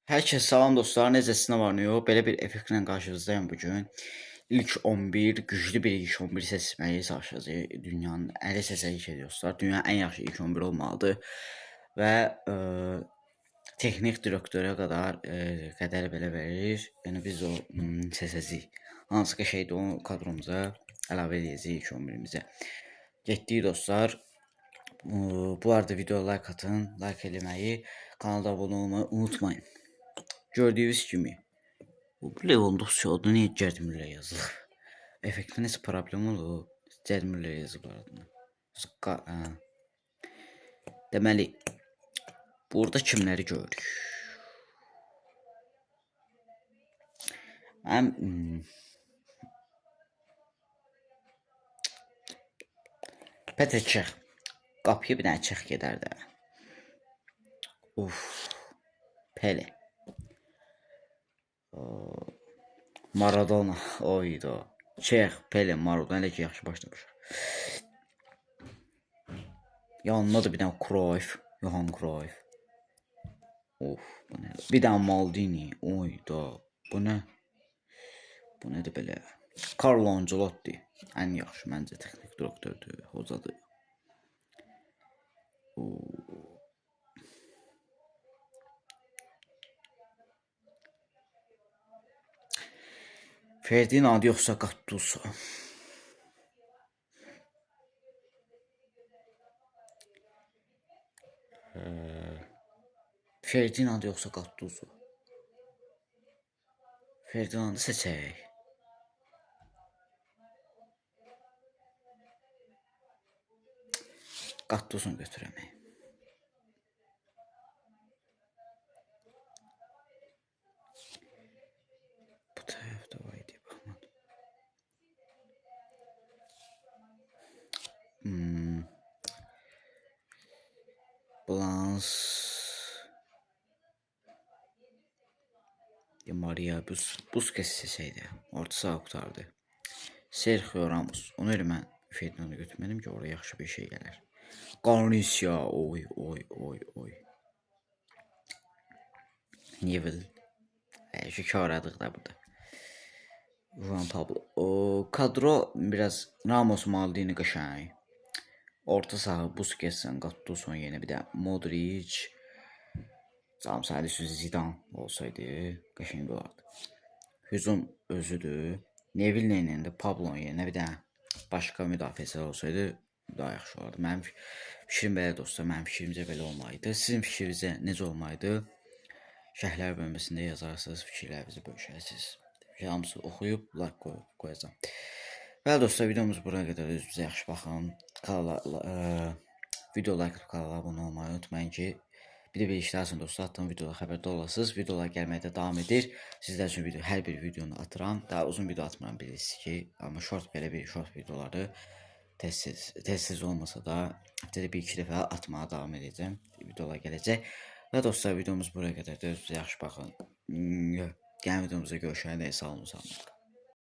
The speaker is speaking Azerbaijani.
Herkese salam dostlar. Necəsiniz, var nə yox? Belə bir effektlə qarşınızdayım bugün. İlk 11 güclü bir ilk 11 seçməyi çalışacağıq. Dünyanın əli seçəcək ki dostlar. Dünyanın ən yaxşı ilk 11 olmalıdır. Və texnik direktora qədər belə verir. Yəni biz o seçəcəyik. Hansı ki şeydə onu kadromuza əlavə edəcəyik ilk 11-imizə. Getdik dostlar. Bu arada videoya like atın, like eləməyi, kanala abunə olmayı unutmayın. Gördüğünüz kimi bu level dosyalarda niye Gerd Müller yazılır? Effektin heç problem olur. Gerd Müller yazıb aradına. Deməli burada kimləri görürük? Mənim Petr Çex qapıya bir dənə Çex gedər də. Uf. Pele. Maradona oydu. Çex, Pele, Maradona elə ki yaxşı başlamış. Yanına da bir dənə Cruyff, Johan Cruyff. Of, bu nə? Bir dənə Maldini, oydu. Bu nə? Bu nədir belə? Carlo Ancelotti. Ən yaxşı məncə texnik direktordur, hocadır. Ferdinand yoxsa Gattuso? Ferdinand yoxsa Gattuso? Ferdinandı seçək. Gattuso'nu götürəmək. Bu tərəfdə var idi, baxmadım. Blans Maria Busquets seçəydi. Orta saha qutardı. Sergio Ramos. Onu elə mən Ferdinand'ı götürmədim ki, orada yaxşı bir şey gələr. Garcia, oy. Neville. Şükür aradıq da burada. Juan Pablo. O kadro biraz Ramos, Maldini qəşəng. Orta saha Busquets'in, Gattuso'nun yerine bir de Modric. Canım sadece Zidane olsaydı qəşəng olardı. Hücum özüdür. Neville ilə də Pablo'nun yerine bir de başka müdafiəçilər olsaydı daha yaxşı olardı. Mənim fikrim belə dostlar, mənim fikrimcə belə olmalıydı. Sizin fikrinizcə necə olmalıydı? Şərhlər bölməsində yazarsınız, fikirlərinizi bölüşərsiniz. Hamısı oxuyub like qoyacağım. Bəli dostlar, videomuz buraya qədər. Özünüzə yaxşı baxın. Video like atıp kanala abunə olmayı unutmayın ki, bir de bir işlərsiniz dostlar, attığım videoda xəbərdar olasınız. Videolar gəlməkdə davam edir. Sizlər üçün hər bir videonu atıram. Daha uzun video atmıram bilirsiniz ki, amma belə bir short videoları tez olmasa da həftədə bir-iki dəfə atmağa davam edəcəm. Videolar gələcək. Və dostlar, videomuz buraya qədərdir. Özünüzə yaxşı baxın. Gələn videomuzda görüşənədək sağ olun.